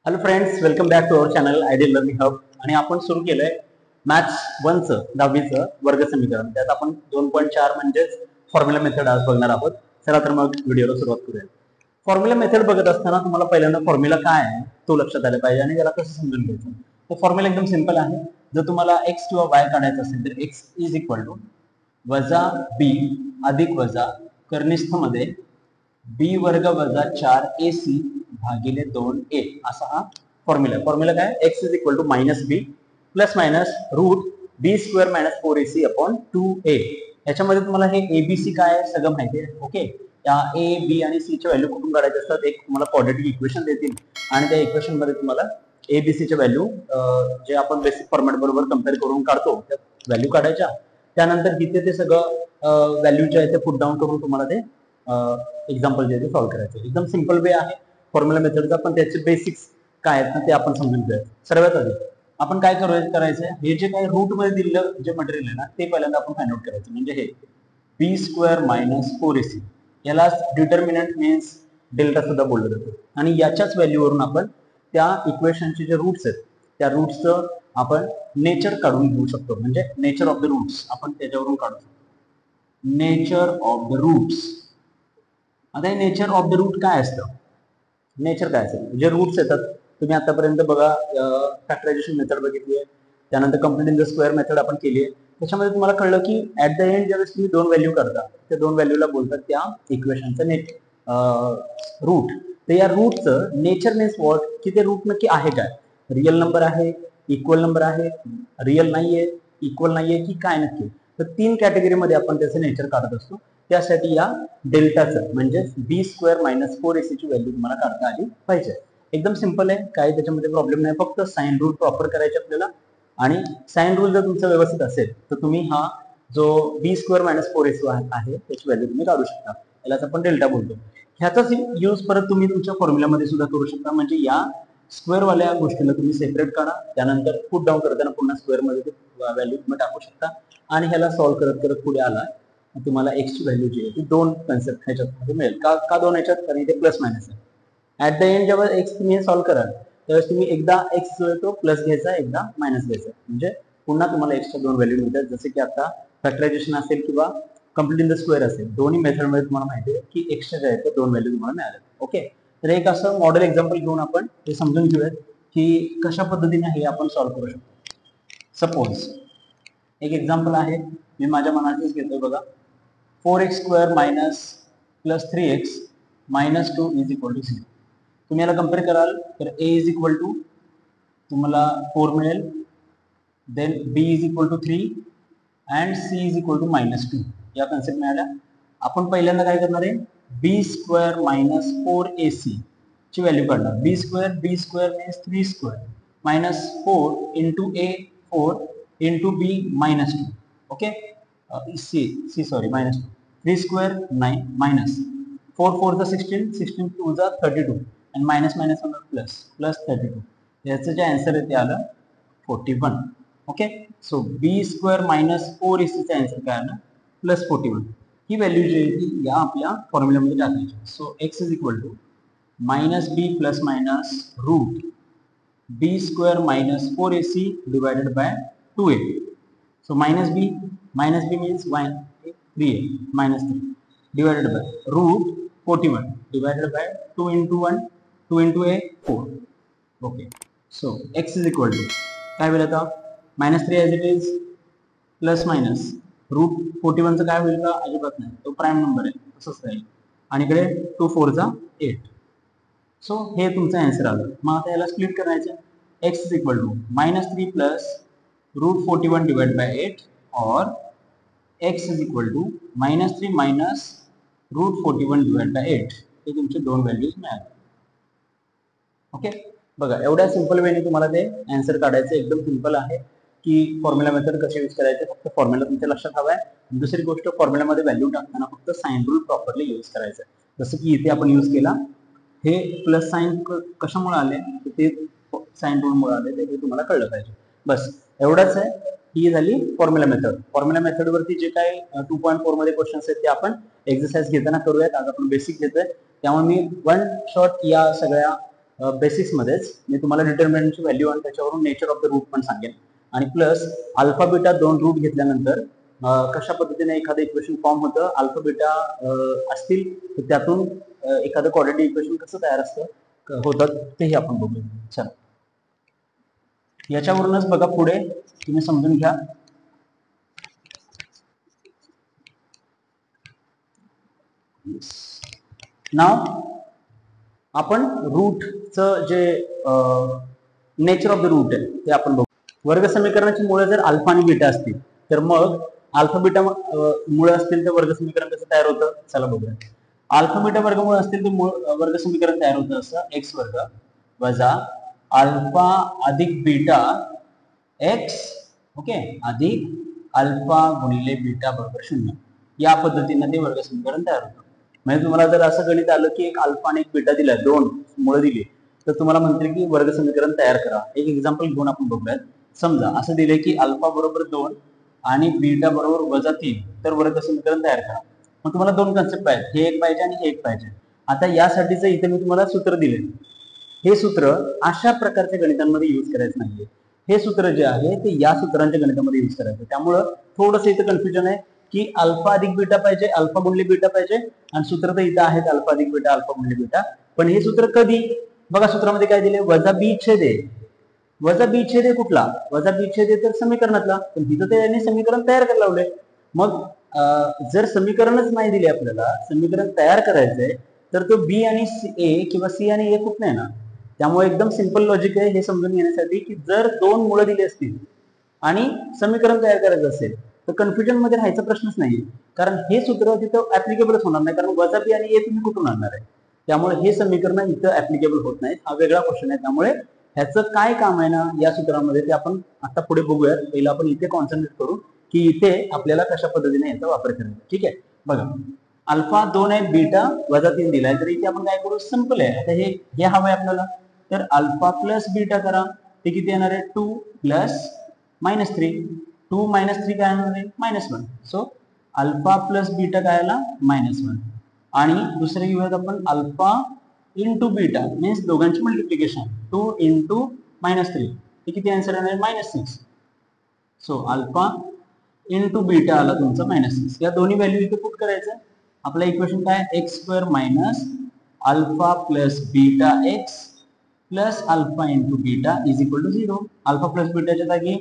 Hello friends, welcome back to our channel ideal learning hub. आणि आपण सुरू केलंय मॅथ्स 1चं 10वीचं वर्ग समीकरण. त्यात आपण 2.4 म्हणजेच फॉर्म्युला मेथड आज बघणार आहोत. चला तर मग व्हिडिओला सुरुवात करूया. फॉर्म्युला मेथड बघत असताना तुम्हाला पहिल्यांदा फॉर्म्युला काय आहे तो लक्षात आला पाहिजे आणि त्याला कसं समजून घ्यायचं. तो फॉर्म्युला एकदम सिंपल आहे. जर तुम्हाला एक्स किंवा वाय काढायचं असेल तर एक्स इज इक्वल टू वजा बी अधिक वजा कर्निस्थ मध्ये बी वर्ग वजा 4ac भागिले 2a असा हा फॉर्म्युला काय x is equal to minus b plus minus root b square minus 4ac upon 2a. याच्यामध्ये तुम्हाला हे एबीसी काय सगळं माहिती आहे. ओके, या ए बी आणि सी च्या व्हॅल्यू कुठून काढायचे असतात. एक तुम्हाला क्वाड्रेटिक इक्वेशन देतील आणि त्या इक्वेशन मध्ये तुम्हाला एबीसी च्या व्हॅल्यू जे आपण बेसिक फॉर्मॅट बरोबर कम्पेअर करून काढतो त्या व्हॅल्यू काढायच्या. त्यानंतर तिथे ते सगळं व्हॅल्यू जे आहे ते पुट डाऊन करून तुम्हाला ते एक्झाम्पल जे आहे ते सॉल्व्ह करायचं. एकदम सिंपल वे आहे फॉर्म्युला मेथडचा, पण त्याचे बेसिक्स काय आहेत ना ते आपण समजून घेऊया. सर्वात आधी आपण काय करायचं, हे जे काही रूट मध्ये दिलेलं जे मटेरियल आहे ना ते पहिल्यांदा आपण फाइंड आउट करायचं. म्हणजे हे बी स्क्वेअर मायनस 4ac याला डिटर्मिनंट मीन्स डेल्टा सुद्धा बोललं जातं. आणि याच्याच व्हॅल्यूवरून आपण त्या इक्वेशनचे जे रूट्स आहेत त्या रूट्सचं आपण नेचर काढून घेऊ शकतो. म्हणजे नेचर ऑफ द रूट्स आपण त्याच्यावरून काढू शकतो. Nature of the roots. आता नेचर ऑफ द रूट काय असतं. नेचर काय असेल, जे रूट्स येतात तुम्ही आतापर्यंत बघा फॅक्टरायझेशन मेथड बघितली आहे, त्यानंतर complete in the square method आपण केली आहे. त्याच्यामध्ये तुम्हाला कळलं की ऍट द एंड ज्यावेळेस तुम्ही दोन व्हॅल्यू करता त्या दोन व्हॅल्यूला बोलतात त्या इक्वेशनचं रूट. तर या रूटचं नेचर मीन्स वॉट, की ते रूट नक्की आहे काय. रिअल नंबर आहे, इक्वल नंबर आहे, रिअल नाहीये, इक्वल नाहीये की काय नक्की. तर 3 कॅटेगरीमध्ये आपण त्याचं नेचर काढत असतो. त्यासाठी या डेल्टाचं म्हणजे बी स्क्वेअर मायनस 4ac ची व्हॅल्यू तुम्हाला काढता आली पाहिजे. एकदम सिंपल आहे, काही त्याच्यामध्ये प्रॉब्लेम नाही. फक्त साइन रूल प्रॉपर करायचे आपल्याला. आणि साइन रूल जर तुमचा व्यवस्थित असेल तर तुम्ही हा जो बी स्क्वेअर मायनस 4ac आहे त्याची व्हॅल्यू तुम्ही काढू शकता. यालाच आपण डेल्टा बोलतो. ह्याचाच यूज परत तुम्ही तुमच्या फॉर्म्युलामध्ये सुद्धा करू शकता. म्हणजे या स्क्वेअर वाल्या गोष्टीला तुम्ही सेपरेट काढा, त्यानंतर पुट डाऊन करताना पुन्हा स्क्वेअर मध्ये व्हॅल्यू तुम्ही टाकू शकता आणि ह्याला सॉल्व्ह करत करत पुढे आला तुम्हाला एक्स ची व्हॅल्यू जी आहे ती दोन कन्सेप्ट ह्याच्यात मिळेल. का दोन ह्याच्यात, कारण इथे प्लस मायनस आहे. ऍट द एंड जेव्हा एक्स तुम्ही सॉल्व्ह कराल त्यावेळेस तुम्ही एकदा एक्स जो आहे तो प्लस घ्यायचा, एकदा मायनस घ्यायचा. म्हणजे पुन्हा तुम्हाला एक्सच्या दोन व्हॅल्यू मिळतात. जसे की आता फॅक्टरायझेशन असेल किंवा कंप्लीट इन द स्क्वेअर असेल, दोन्ही मेथडमध्ये तुम्हाला माहिती आहे की एक्सच्या जे आहेत ते दोन व्हॅल्यू तुम्हाला मिळाल्या. ओके, तर एक असं मॉडेल एक्झाम्पल घेऊन आपण हे समजून घेऊयात की कशा पद्धतीने हे आपण सॉल्व्ह करू शकतो. सपोज एक एक्झाम्पल आहे, मी माझ्या मनातच घेतोय बघा. 4x square minus plus 3x minus 2 is equal to 0. तुम्ही याला कम्पेअर कराल तर a इज इक्वल टू तुम्हाला 4 मिळेल, then b is equal to 3 and c is equal to minus 2 या कन्सेप्ट मिळाल्या. आपण पहिल्यांदा काय करणार आहे, b स्क्वेअर मायनस 4ac ची व्हॅल्यू काढणार. b square means 3 square minus 4 into a 4 into b minus 2. Okay, c sorry minus 2. 3 square 9 minus 4 4 16 16 2 32 आणि मायनस मायनस प्लस प्लस 32. याचं जे आन्सर आहे ते आलं 41. ओके, सो बी स्क्वेअर मायनस 4ac चा answer काय आलं प्लस 41. ही व्हॅल्यू जी आहे ती या आपल्या फॉर्म्युल्यामध्ये टाकायची. So x is equal to minus b plus minus root b square minus 4ac divided by 2a. So minus b means 3a minus 3 divided by root 41 divided by 2 into 1 2 into a 4. Okay, so x is equal to काय होईल आता minus 3 as it is plus minus root 41 चा काय होईल का अजिबात नाही, तो प्राइम नंबर आहे तसंच राहील आणि इकडे 2 4 चा 8. सो हे तुमचं आन्सर आलं. मग आता याला स्प्लिट करायचं. x is equal to minus 3 plus root 41 divided by 8 or x is equal to minus 3 minus root 41 divided by 8. हे तुमचे दोन व्हॅल्यूज मिळाले. ओके, बघा एवढ्या सिंपल वेने तुम्हाला ते आन्सर काढायचं. एकदम सिंपल आहे की फॉर्म्युला मेथड कसे यूज करायचे, फक्त फॉर्म्युला तुमच्या लक्षात हवा आहे. दुसरी गोष्ट, फॉर्म्युलामध्ये व्हॅल्यू टाकताना फक्त साइन रूल प्रॉपरली यूज करायचं. जसं की इथे आपण यूज केला, हे प्लस साइन कशामुळे आले, ते साइन रूलमुळे आले, ते तुम्हाला कळलं पाहिजे. बस एवढंच आहे. ही झाली फॉर्म्युला मेथड. फॉर्म्युला मेथड वरती जे काही 2.4 मध्ये क्वेश्चन्स आहेत ते आपण एक्सरसाइज घेताना करूयात. आज आपण बेसिक घेतोय, त्यामुळे मी वन शॉट या सगळ्या बेसिक्स मध्येच मी तुम्हाला डिटर्मिनंटची व्हॅल्यू आणि त्याच्यावरून नेचर ऑफ द रूट पण सांगेन, आणि प्लस अल्फा बीटा दोन रूट घेतल्यानंतर कशा पद्धतीने एखादं इक्वेशन फॉर्म होतं, अल्फा बीटा असतील तर त्यातून एखादं क्वाड्रेटिक इक्वेशन कसं तयार होतं तेही आपण बघू. चला याच्यावरूनच बघा पुढे तुम्ही समजून घ्या. नाव आपण रूटचं जे नेचर ऑफ द रूट आहे ते आपण बघू. वर्ग समीकरणाची मुळे जर अल्फा आणि बीटा असतील तर मग अल्फा बीटा मुळे असतील तर वर्ग समीकरण कसं तयार होतं चला बघूया. अल्फा बीटा वर्गमूळ असतील तर वर्ग समीकरण तयार होतं असं एक्स वर्ग वजा अल्फा अधिक बीटा एक्स ओके अधिक अल्फा गुणिले बीटा बरोबर 0 या पद्धतीने ते वर्ग समीकरण तयार होतं. म्हणजे तुम्हाला जर असं गणित आलं की एक अल्फा आणि एक बीटा दिला, दोन मुळे दिली, तर तुम्हाला म्हणते की वर्ग समीकरण तयार करा. एक एक्झाम्पल घेऊन आपण बघूयात. समजा असं दिले की अल्फा बरोबर 2 आणि बीटा बरोबर -3 तर वर्ग समीकरण तयार करा. मग तुम्हाला दोन कन्सेप्ट आहेत, हे एक पाहिजे आणि हे एक पाहिजे. आता यासाठीच इथे मी तुम्हाला सूत्र दिले. हे सूत्र अशा प्रकारच्या गणितांमध्ये यूज करायचं नाहीये. हे सूत्र जे आहे ते या सूत्रांच्या गणितामध्ये यूज करायचं. त्यामुळं थोडंसं इथं कन्फ्युजन आहे की अल्फा अधिक बीटा पाहिजे, अल्फा गुणिले बीटा पाहिजे, आणि सूत्र तर इथं आहेत अल्फा अधिक बीटा, अल्फा गुणिले बीटा. पण हे सूत्र कधी बघा, सूत्रामध्ये काय दिले, वजा बी छेद ए. वजा बी छेद ए कुठला, वजा बी छेद ए तर समीकरणातला, पण इथं त्यांनी समीकरण तयार करायला लावले. मग जर समीकरणच नाही दिले आपल्याला, समीकरण तयार करायचंय तर तो बी आणि ए किंवा सी आणि ए खूप नाही ना. त्यामुळे एकदम सिंपल लॉजिक आहे हे समजून घेण्यासाठी की जर दोन मुळे दिली असतील आणि समीकरण तयार करायचं असेल तर कन्फ्युजन मध्ये राहायचा प्रश्नच नाहीये, कारण हे सूत्र तिथं ऍप्लिकेबलच होणार नाही, कारण वजा बी आणि ए तुम्ही कुठून आणणार आहे. त्यामुळे हे समीकरण इथं ऍप्लिकेबल होत नाही. हा वेगळा क्वेश्चन आहे. त्यामुळे ह्याचं काय काम आहे ना या सूत्रामध्ये ते आपण आता पुढे बघूयात. पहिला आपण इथे कॉन्सन्ट्रेट करू की इथे आपल्याला कशा पद्धतीने याचा वापर करायचा. ठीक आहे, बघा अल्फा 2 आहे, बीटा -3 दिलाय, तर इथे आपण काय करू, सिंपल आहे. आता हे हवंय आपल्याला, तर अल्फा प्लस बीटा करा. ते किती येणार आहे, 2 प्लस -3. 2 -3 काय येणार आहे, -1. सो अल्फा प्लस बीटा काय आला, -1. आणि दुसरे घेऊयात आपण अल्फा इंटू बीटा, मीन्स दोघांची मल्टिप्लिकेशन 2 इंटू -3, हे किती आन्सर येणार आहे, -6. सो अल्फा इंटू बीटा आला तुमचा -6. या दोन्ही व्हॅल्यू इथे पुट करायचं. आपलं इक्वेशन काय, x² minus alpha plus beta x plus alpha into beta is equal to 0. Alpha plus बीटाच्या जागी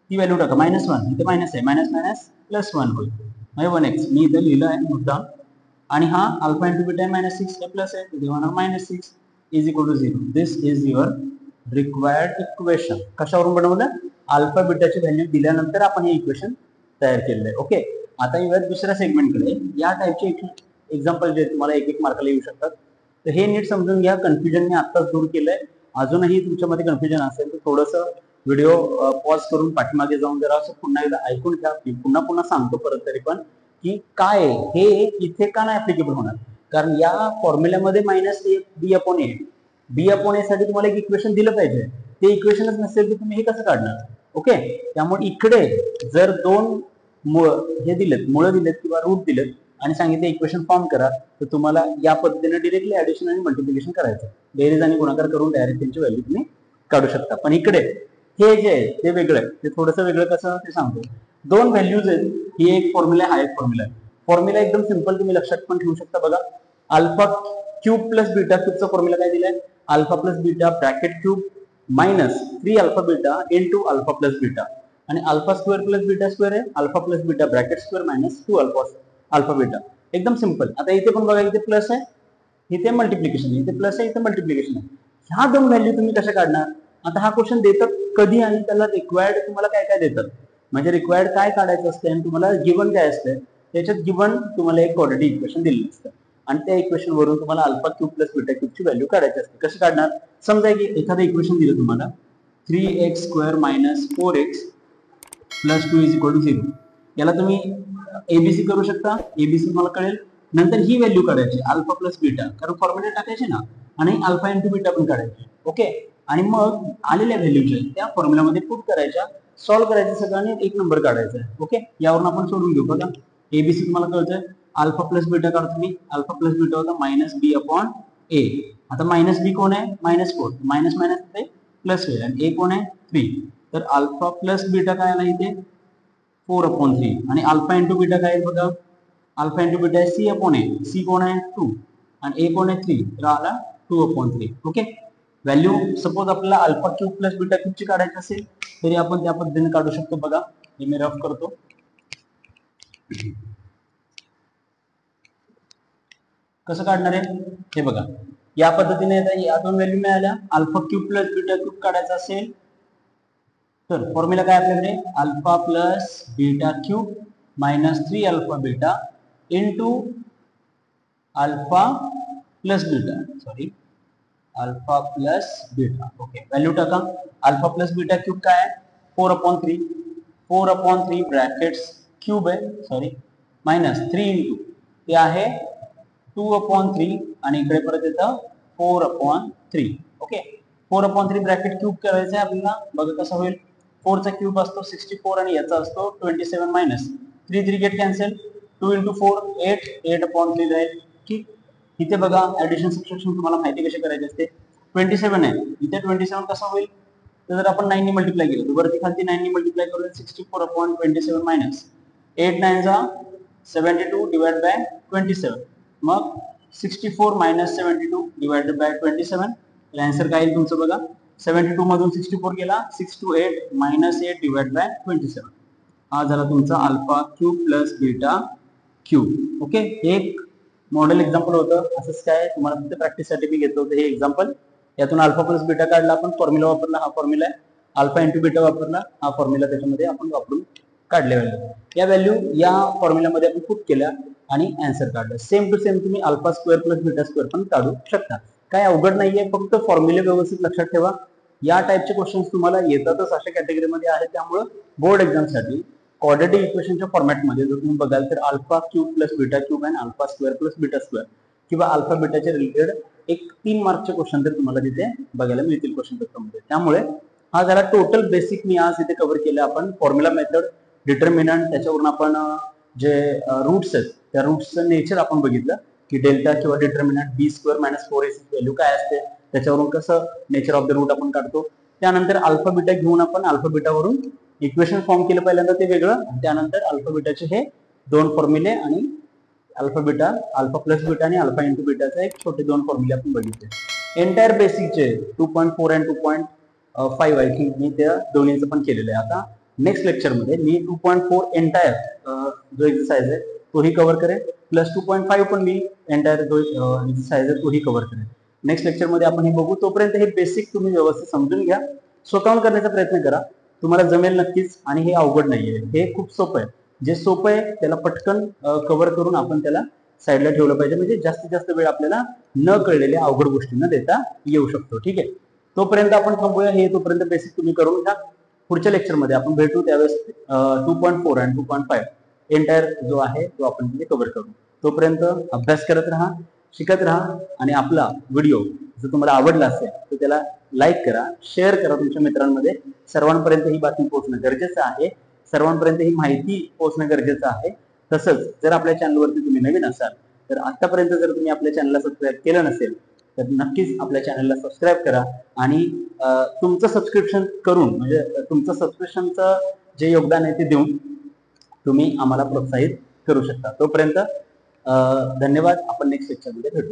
ती व्हॅल्यू टाका, -1, इथे मायनस आहे, -1 होईल, म्हणजे 1x मी इथे लिहिलं आहे मुद्दाम. आणि हा अल्फा इंटू बीटा आहे -6, हे प्लस आहे, इथे होणार -6 is equal to 0. This is your required equation. कशावरून बनवलं, अल्फा बीटाची व्हॅल्यू दिल्यानंतर आपण हे इक्वेशन तयार केलेलं आहे. ओके, आता येऊयात दुसऱ्या सेगमेंटकडे. या टाईपचे एक्झाम्पल जे तुम्हाला एक मार्काला येऊ शकतात, तर हे नीट समजून घ्या. कन्फ्युजन मी आत्ताच दूर केलंय. अजूनही तुमच्यामध्ये कन्फ्युजन असेल तर थोडंसं व्हिडिओ पॉज करून पाठीमागे जाऊन जरा असं पुन्हा एकदा ऐकून घ्या. मी पुन्हा पुन्हा सांगतो परत तरी पण की काय हे इथे का नाही ऍप्लिकेबल होणार, कारण या फॉर्म्युल्यामध्ये -b/a b/a साठी तुम्हाला एक इक्वेशन दिलं पाहिजे. ते इक्वेशनच नसेल तर तुम्ही हे कसं काढणार. ओके, त्यामुळे इकडे जर दोन हे दिलेत, मुळे दिलेत किंवा रूट दिलेत आणि सांगितले इक्वेशन फॉर्म करा, तर तुम्हाला या पद्धतीने डिरेक्टली ऍडिशन आणि मल्टिप्लिकेशन करायचं. बेरीज आणि गुणाकार करून डायरेक्ट त्यांची व्हॅल्यू तुम्ही काढू शकता. पण इकडे हे जे आहे ते वेगळं आहे. ते थोडंसं वेगळं कसं ते सांगतो. दोन व्हॅल्यूज आहेत, ही एक फॉर्म्युला आहे, हा एक फॉर्म्युला आहे. फॉर्म्युला एकदम सिंपल, तुम्ही लक्षात पण ठेवू शकता. बघा, अल्फा क्यूब प्लस बीटा क्यूबचा फॉर्म्युला काय दिलाय, alpha plus beta bracket cube minus 3 alpha beta into alpha plus beta, आणि alpha square plus beta square आहे, alpha plus beta bracket square minus 2 alpha beta. एकदम सिंपल. आता इथे पण बघा, इथे प्लस आहे, इथे मल्टिप्लिकेशन, इथे प्लस आहे, इथे मल्टिप्लिकेशन आहे. ह्या दोन व्हॅल्यू तुम्ही कशा काढणार. आता हा क्वेश्चन देतात कधी आणि त्याला रिक्वायर्ड तुम्हाला काय काय देतात, म्हणजे रिक्वायर्ड काय काढायचं असतं आणि तुम्हाला गिवन काय असतं. त्याच्यात गिवन तुम्हाला एक क्वाड्रेटिक इक्वेशन दिलेलं असतं आणि त्या इक्वेशन वरून तुम्हाला अल्फा क्यूब प्लस बीटा क्यूबची व्हॅल्यू काढायची असते. कशी काढणार, समजा की एखादं इक्वेशन दिलं तुम्हाला 3x² minus 4x plus 2 is equal to 0. याला तुम्ही एबीसी करू शकता, एबीसी तुम्हाला कळेल. नंतर ही व्हॅल्यू काढायची अल्फा प्लस बीटा, कारण फॉर्म्युला टाकायचे ना, आणि अल्फा इंटू बीटा पण काढायचे. ओके, आणि मग आलेल्या व्हॅल्यूच्या त्या फॉर्म्युलामध्ये पुट करायच्या, सॉल्व्ह करायचं सगळं आणि एक नंबर काढायचा आहे. ओके, यावरून आपण सोडून घेऊ. बघा, एबीसी तुम्हाला कळतंय, अल्फा प्लस बीटा काढतो मी, अल्फा प्लस बीटा होता -b/a ए. आता मायनस बी कोण आहे, -4, मायनस मायनस इथे प्लस होईल आणि ए कोण आहे 3. तर अल्फा प्लस बीटा काय आला इथे 4/3 आणि अल्फा इंटू बीटा काय आहे बघा, अल्फा इंटू बीटा आहे C/A. सी कोण आहे 2 आणि ए कोण आहे 3, तर आला 2/3. ओके. व्हॅल्यू सपोज आपल्याला alpha cube plus beta cube ची काढायची असेल तरी आपण त्या पद्धतीने काढू शकतो. बघा हे मी रफ करतो. कसं काढणार आहे हे बघा, या पद्धतीने या दोन व्हॅल्यू मिळाल्या. Alpha cube plus beta cube काढायचा असेल तर फॉर्म्युला काय आपल्याकडे, alpha plus beta cube minus 3 alpha beta into alpha plus beta, sorry alpha plus beta. Okay, value टाका. अल्फा प्लस बीटा क्यूब काय आहे 4/3, 4/3 ब्रॅकेट्स क्यूब आहे, सॉरी मायनस 3 इंटू ते आहे 2/3 आणि इकडे परत येतं 4/3. ओके, 4/3 ब्रॅकेट क्यूब करायचं आहे आपल्याला. बघा कसं होईल, 4 चा क्यूब असतो 64 आणि याचा असतो 27 मायनस 3 3 गेट कॅन्सल, 2 इंटू 4 8, 8/3 राहील. ठीक, इथे बघा ऍडिशन सबट्रॅक्शन तुम्हाला माहिती कशी करायची असते. 27 आहे इथे, 27 कसं होईल, तर जर आपण 9 ने मल्टिप्लाय केलं तर वरती खालती 9 ने मल्टिप्लाय करून 64/27 मायनस 8 9 जा 72 डिवाइड बाय 27, मग 64 मायनस 72 डिवाइडेड बाय 27. आन्सर काय येईल तुमचं बघा, 72 मधून 64 गेला 6 to 8 मायनस 8 डिवाइड बाय 27. हा झाला तुमचा alpha cube plus beta cube. Okay, एक मॉडेल एक्झाम्पल होतं. असंच काय तुम्हाला फक्त प्रॅक्टिससाठी मी घेतलं होतं हे एक्झाम्पल. यातून अल्फा प्लस बीटा काढला आपण, फॉर्म्युला वापरला, हा फॉर्म्युला आहे. अल्फा इंटू बीटा वापरला, हा फॉर्म्युला त्याच्यामध्ये आपण वापरून काढले व्हॅल्यू. या व्हॅल्यू या फॉर्म्युल्यामध्ये आपण पुट केल्या आणि आन्सर काढलं. सेम टू सेम तुम्ही alpha square plus beta square पण काढू शकता. काय अवघड नाहीये, फक्त फॉर्म्युले व्यवस्थित लक्षात ठेवा. या टाइपचे क्वेश्चन्स तुम्हाला येतातच अशा कॅटेगरीमध्ये आहेत. त्यामुळे बोर्ड एक्झामसाठी क्वाड्रॅटिक इक्वेशनच्या फॉर्मॅटमध्ये जर तुम्ही बघाल तर alpha cube plus beta cube आणि alpha square plus beta square किंवा अल्फा बीटाचे रिलेटेड एक 3 मार्कचे क्वेश्चन तर तुम्हाला तिथे बघायला मिळतील क्वेश्चन पेपरमध्ये. त्यामुळे हा जरा टोटल बेसिक मी आज इथे कव्हर केलं. आपण फॉर्म्युला मेथड, डिटर्मिनंट, त्याच्यावरून आपण जे रूट्स आहेत त्या रूट्सचं नेचर आपण बघितलं की डेल्टा किंवा डिटर्मिनंट बी स्क्वेअर मायनस 4ac व्हॅल्यू काय असते, त्याच्यावरून कसं नेचर ऑफ द रूट आपण काढतो. त्यानंतर अल्फा बीटा घेऊन आपण अल्फा बीटावरून इक्वेशन फॉर्म केलं पहिल्यांदा ते वेगळं, त्यानंतर अल्फा बीटाचे हे 2 फॉर्म्युले आणि alpha beta, alpha plus beta आणि अल्फा इंटू बीटाचे एक छोटे 2 फॉर्म्युले आपण बघितले. एंटायर बेसिकचे 2.4 आणि 2.5 आहे की मी त्या दोन्हीचं पण केलेलं आहे. आता नेक्स्ट लेक्चरमध्ये मी 2.4 एंटायर जो एक्सरसाइज आहे तोही कव्हर करेन, प्लस 2.5 पण मी एंटायर जो एक्सरसाइज आहे तोही कव्हर करेन. नेक्स्ट लेक्चरमध्ये आपण हे बघू. तोपर्यंत हे बेसिक तुम्ही व्यवस्थित समजून घ्या, स्वतःहून करण्याचा प्रयत्न करा, तुम्हाला जमेल नक्कीच. आणि हे अवघड नाहीये, हे खूप सोपं आहे. जे सोपं आहे त्याला पटकन कव्हर करून आपण त्याला साईडला ठेवलं पाहिजे, म्हणजे जास्तीत जास्त वेळ आपल्याला न कळलेल्या अवघड गोष्टींना देता येऊ शकतो. ठीक आहे, तोपर्यंत आपण थांबूया. हे तोपर्यंत बेसिक तुम्ही करून घ्या. पुढच्या लेक्चरमध्ये आपण भेटू, त्यावेळेस 2.4 आणि 2.5 एंटायर जो आहे तो आपण तिथे कव्हर करू. तोपर्यंत अभ्यास करत राहा, शिकत राहा आणि आपला व्हिडिओ जर तुम्हाला आवडला असेल तर त्याला लाईक करा, शेअर करा तुमच्या मित्रांमध्ये. सर्वांपर्यंत ही बातमी पोहोचणं गरजेचं आहे, सर्वांपर्यंत ही माहिती पोहोचणं गरजेचं आहे. तसंच जर आपल्या चॅनलवरती तुम्ही नवीन असाल तर आतापर्यंत जर तुम्ही आपल्या चॅनलला सबस्क्राईब केलं नसेल तर नक्कीच आपल्या चॅनलला सबस्क्राईब करा. आणि तुमचं सबस्क्रिप्शन करून, म्हणजे तुमचं सबस्क्रिप्शनचं जे योगदान आहे ते देऊन तुम्ही आम्हाला प्रोत्साहित करू शकता. तोपर्यंत धन्यवाद. आपण नेक्स्ट लेक्चरमध्ये भेटू.